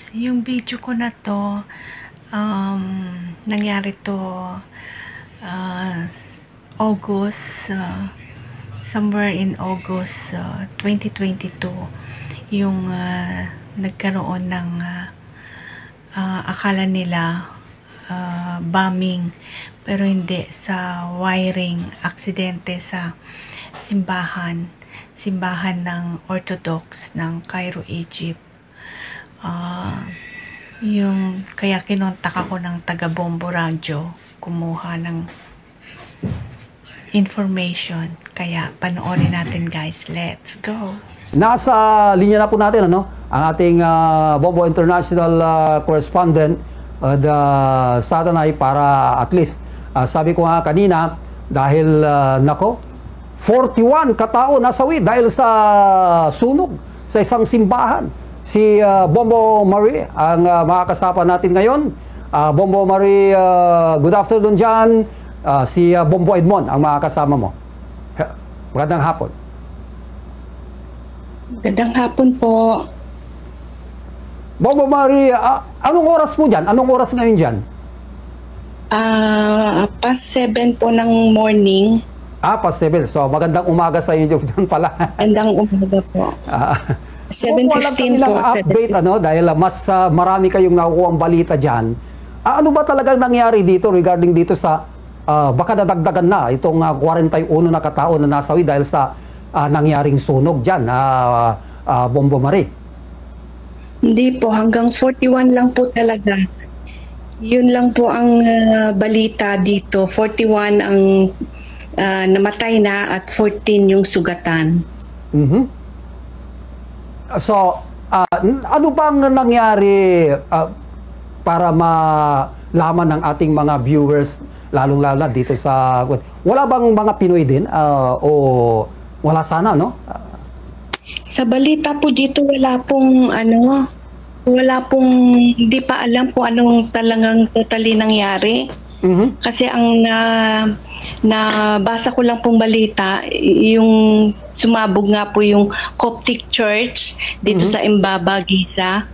guys, yung video ko na to, nangyari to August, somewhere in August 2022, yung nagkaroon ng akala nila bombing, pero hindi, sa wiring, aksidente sa simbahan ng Orthodox ng Cairo, Egypt. Yung kaya kinontak ako ng taga Bombo Radio, kumuha ng information. Kaya panoorin natin, guys. Let's go. Nasa linya na po natin ang ating Bombo International correspondent, Satanay, para at least sabi ko nga kanina, dahil nako 41 katao nasawi dahil sa sunog sa isang simbahan. Si Bombo Marie ang makakasama natin ngayon. Bombo Marie, good afternoon dyan. Si Bombo Edmond ang makakasama mo. Magandang hapon. Magandang hapon po. Bombo Marie, anong oras po dyan? Anong oras ngayon dyan? Past 7 po ng morning. Past 7. So, magandang umaga sa inyo dyan pala. Magandang umaga po. 7:15 po. Update, dahil mas marami kayong nakukuha ang balita dyan. Ano ba talagang nangyari dito regarding dito sa baka nadagdagan na itong 41 na katao na nasawi dahil sa nangyaring sunog dyan, Bombo Marie? Hindi po, hanggang 41 lang po talaga. Yun lang po ang balita dito. 41 ang namatay na at 14 yung sugatan. So, ano bang nangyari para malaman ng ating mga viewers, lalong-lalo dito sa... Wala bang mga Pinoy din? O wala sana, no? Sa balita po dito, wala pong hindi pa alam kung anong talagang totally nangyari. Kasi ang nabasa ko lang pong balita, yung sumabog nga po yung Coptic Church dito sa Embaba, Giza.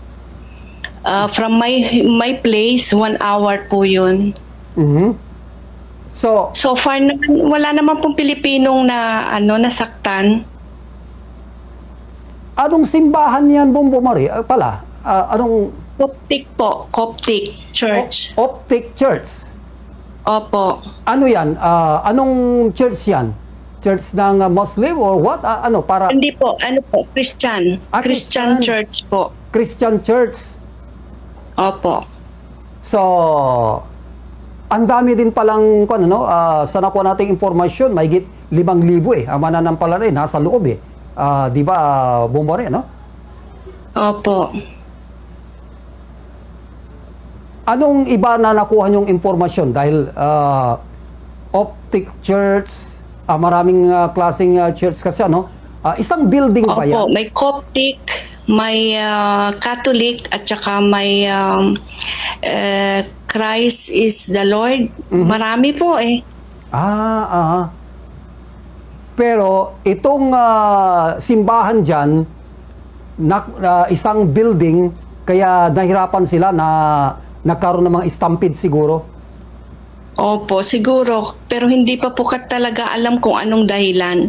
From my place, 1 hour po yun. So far naman, wala naman pong Pilipinong nasaktan. Anong simbahan yan, Bombo Marie? Pala, anong... Coptic po, Coptic Church. Coptic Church? Opo. Ano yan? Anong church yan? Church ng Muslim or what? Para... Hindi po, Christian. Christian Church po. Christian Church? Opo. So, ang dami din palang, sa nakuha nating informasyon, mahigit 5,000 ang mananampalataya nasa loob di ba, Bombo Marie, Opo. Anong iba na nakuha niyong informasyon? Dahil Coptic Church, maraming klaseng church kasi, isang building ba yan? Opo, may Coptic, may Catholic, at saka may Christ is the Lord. Marami po Pero itong simbahan dyan, isang building, kaya nahirapan sila na nagkaroon ng mga stampede siguro? Opo, siguro. Pero hindi pa po talaga alam kung anong dahilan.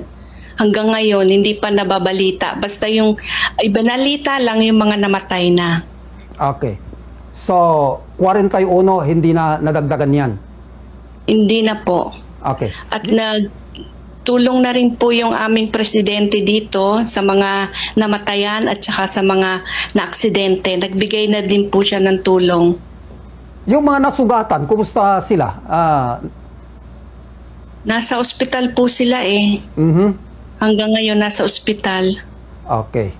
Hanggang ngayon, hindi pa nababalita. Basta yung ibanalita lang yung mga namatay na. Okay. So, 41, hindi na nadagdagan yan? Hindi na po. Okay. At tulong na rin po yung aming presidente dito sa mga namatayan at saka sa mga naaksidente. Nagbigay na din po siya ng tulong. Yung mga nasugatan, kumusta sila? Nasa ospital po sila Hanggang ngayon nasa ospital. Okay.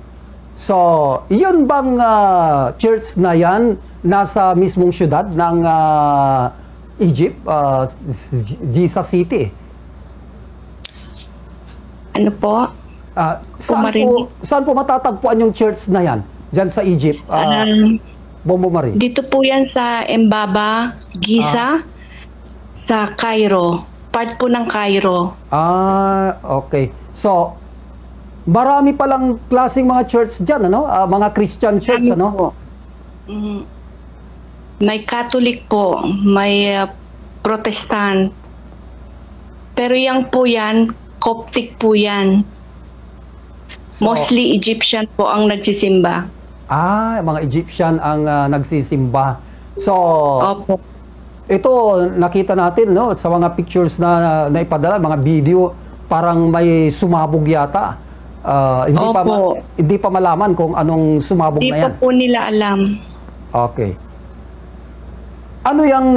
So, yun bang church na yan nasa mismong syudad ng Egypt, Giza City? Ano po? Saan po matatagpuan yung church na yan? Diyan sa Egypt, Bombo Marie? Dito po yan sa Embaba, Giza, sa Cairo. Part po ng Cairo. Okay. So, marami palang klaseng mga church dyan, mga Christian church, Po. Mm, May Catholic po, may Protestant. Pero yan, Coptic po yan. So, Mostly Egyptian po ang nagsisimba. mga Egyptian ang nagsisimba. So, Opo. ito nakita natin no sa mga pictures na naipadala, mga video, parang may sumabog yata. Opo. Hindi pa malaman kung anong sumabog Di na pa yan. po nila alam. Okay. Ano yung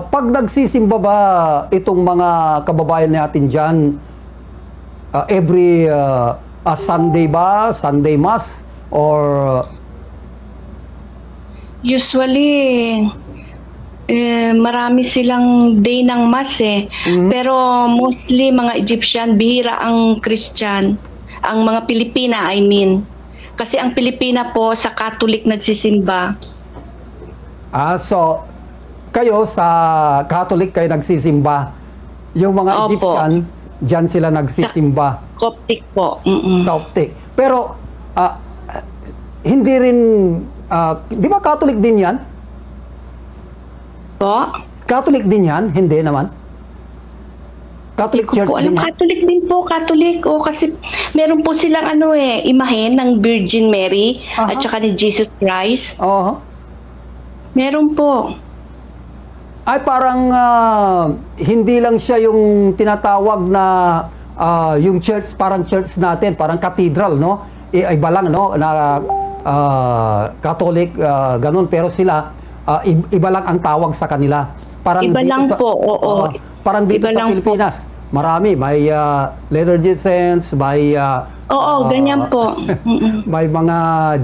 pag nagsisimba ba itong mga kababayan natin diyan every Sunday ba, Sunday mass or Usually, marami silang day ng mass eh. Pero mostly mga Egyptian, bihira ang Christian. Ang mga Pilipina, I mean. Kasi ang Pilipina po sa Catholic nagsisimba. so kayo sa Catholic kayo nagsisimba. Yung mga Opo. Egyptian diyan sila nagsisimba Coptic po. Mm-mm. sa Optic. Pero hindi rin di ba Catholic din yan? Po? Catholic din yan? Hindi naman. Catholic Hindi Church ko po alam, din yan? Catholic din po, Catholic. O kasi meron po silang imahen ng Virgin Mary Aha. at saka ni Jesus Christ. Oo. Meron po. Ay parang hindi lang siya yung tinatawag na yung church, parang church natin, parang cathedral, no? Iba lang, no? Na Catholic, ganun. Pero sila, iba lang ang tawag sa kanila. Parang Iba dito lang po, oo. Parang dito Iba sa lang po. Pilipinas, marami. May Latter-day Saints, may Oo, ganyan po. Mm-mm. may mga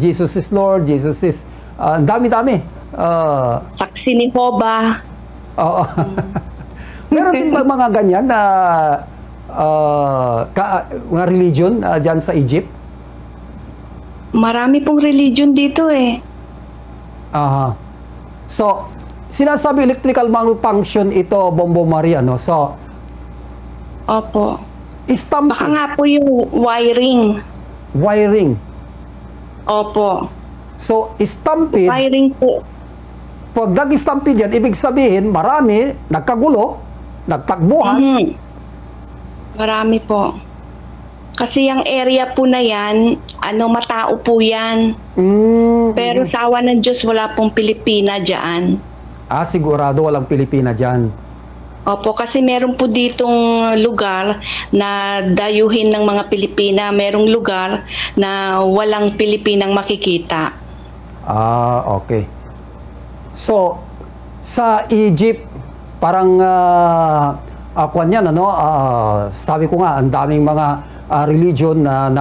Jesus is Lord, Jesus is ang dami-dami. Saksi ni Hoba. Oo. Meron din ba mga ganyan na mga religion dyan sa Egypt? Marami pong religion dito eh. Aha. So, sinasabi electrical malfunction ito, Bombo Maria, no? So, Opo. stampede, Baka nga po yung wiring. wiring. Opo. So, stampede, Wiring po. pag nag-stampede yan, ibig sabihin, marami, nagkagulo, nagtakbuhan. Mhm. Marami po. Kasi yung area po na yan, matao po yan. Pero sa awa ng Diyos, wala pong Pilipina dyan. Sigurado walang Pilipina dyan. Opo, kasi meron po ditong lugar na dayuhin ng mga Pilipina. Merong lugar na walang Pilipinang makikita. Okay. So, sa Egypt, parang kwan yan, sabi ko nga, ang daming mga religion na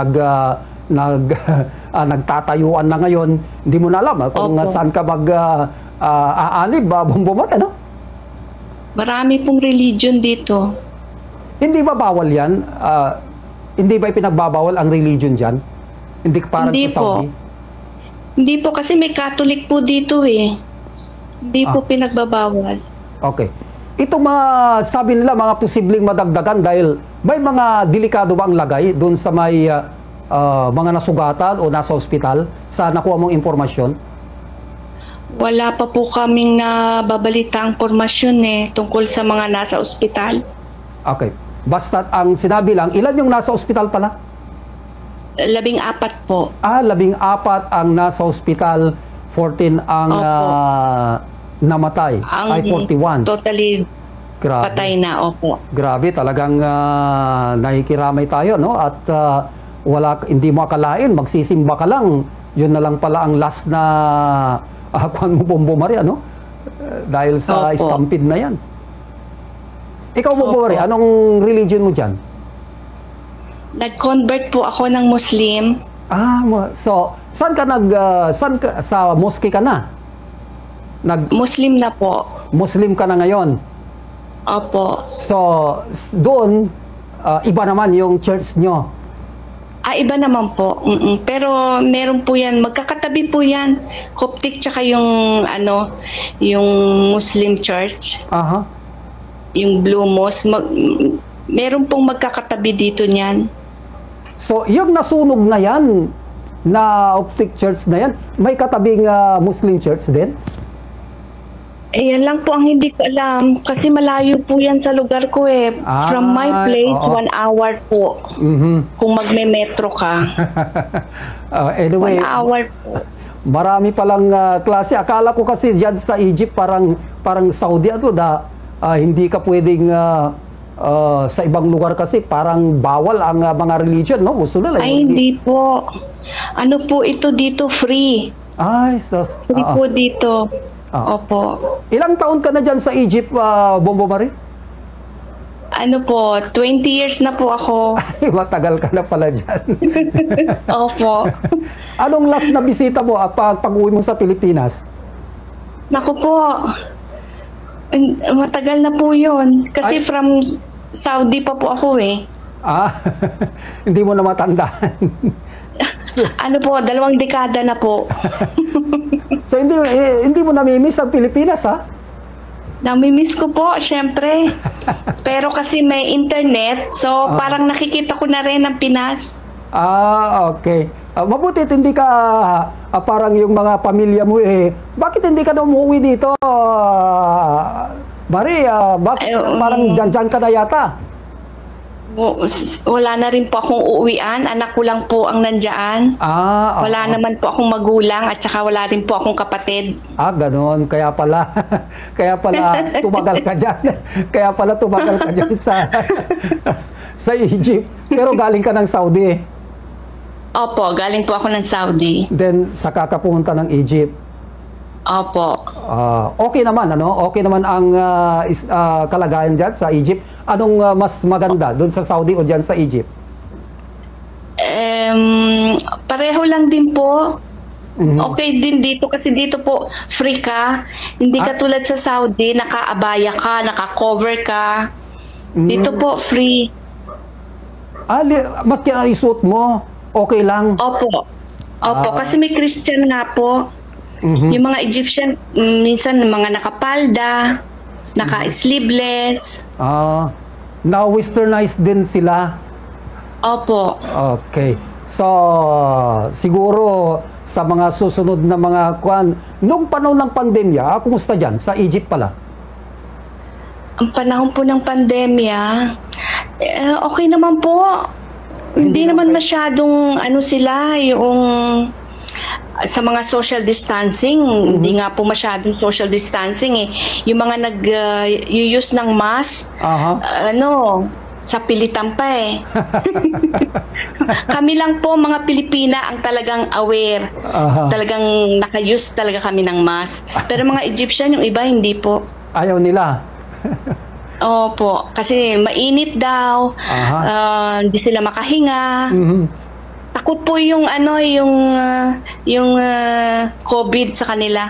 nagtatayuan na ngayon. Hindi mo na alam kung Opo. saan ka aanib, Bombomat, ano? Marami pong religion dito. Hindi ba bawal yan? Hindi ba ipinagbabawal ang religion dyan? Hindi parang Hindi sa Saudi? Hindi po, kasi may Catholic po dito eh. Hindi po pinagbabawal. Okay. Ito sabi nila, mga posibleng madagdagan dahil may mga delikado bang lagay doon sa may mga nasugatan o nasa ospital sa nakuha mong impormasyon? Wala pa po kaming nababalitang pormasyon tungkol sa mga nasa ospital. Okay. Basta ang sinabi lang, ilan yung nasa ospital pala? 14 po. 14 ang nasa ospital, 14 ang Opo. namatay. Ay, 41. Totally Grabe. patay na, opo. Grabe, talagang nakikiramay tayo, no? At hindi mo akalain, magsisimba ka lang, yun na lang pala ang last na kuwan mo, Bombo Maria, no? Dahil sa Opo. stampede na yan. Ikaw, Bombo Opo. Maria, anong religion mo dyan? Nag-convert po ako ng Muslim. So, saan ka sa mosque ka na? Muslim na po. Muslim ka na ngayon. Opo. So, doon, iba naman yung church nyo. Iba naman po. Pero meron po yan. Magkakatabi po yan. Coptic tsaka yung Muslim church. Aha. Yung Blue Mosque. Meron pong magkakatabi dito niyan. So, yung nasunog na yan, na Optic Church na yan, may katabing Muslim church din? Ayan lang po ang hindi ko alam kasi malayo po yan sa lugar ko eh. From my place, oo. 1 hour po. Kung magme-metro ka. Anyway, 1 hour po. marami palang klase. Akala ko kasi dyan sa Egypt parang Saudi hindi ka pwedeng sa ibang lugar kasi parang bawal ang mga religion, no? Gusto nila. Ay, hindi po. Ano po ito dito? Free. Ay, Free po dito. Opo. Ilang taon ka na dyan sa Egypt, Bombo Marie? Ano po, 20 years na po ako. Ay, matagal ka na pala dyan. Opo. Anong last na bisita mo pag-uwi mo sa Pilipinas? Naku po, matagal na po yun. Kasi from Saudi pa po ako eh. Hindi mo na matandaan. Ano po, 2 dekada na po. So hindi mo namimiss ang Pilipinas, ha? Namimiss ko po, syempre. Pero kasi may internet, so parang nakikita ko na rin ang Pinas. Okay. Mabuti hindi ka parang yung mga pamilya mo bakit hindi ka na umuwi dito? Marie, bakit parang dyan ka na yata? Wala na rin po akong uuwian. Anak ko lang po ang nandyan. Wala naman po akong magulang at saka wala rin po akong kapatid. Ganon. Kaya pala tumagal ka dyan. Kaya pala tumagal ka dyan sa Egypt. Pero galing ka ng Saudi. Opo, galing po ako ng Saudi. Then, saka ka pumunta ng Egypt. Opo. Okay naman, ano? Okay naman ang kalagayan dyan sa Egypt. Anong mas maganda doon sa Saudi o dyan sa Egypt? Pareho lang din po. Okay din dito kasi dito po free ka. Hindi ka tulad sa Saudi, nakaabaya ka, naka-cover ka. Dito po free. Maski ang isuot mo, okay lang? Opo. Kasi may Christian nga po. Yung mga Egyptian, minsan mga nakapalda, naka-sleeveless. Now westernized din sila? Opo. Okay. So, siguro sa mga susunod na mga nung panahon ng pandemya, kumusta dyan? Sa Egypt pala? Ang panahon po ng pandemya, okay naman po. Hindi naman masyadong sila yung sa mga social distancing, hindi nga po masyadong social distancing Yung mga nag-use ng mask, sa pilitan pa Kami lang po mga Pilipina ang talagang aware. Talagang naka-use talaga kami ng mask. Pero mga Egyptian, yung iba hindi po. Ayaw nila. Opo, kasi mainit daw. Hindi sila makahinga. Takot po yung yung COVID sa kanila.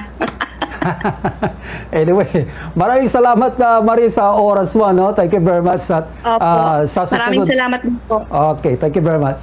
Anyway, maraming salamat Marie sa oras mo, no? Thank you very much. Opo. Maraming salamat po. Okay, thank you very much.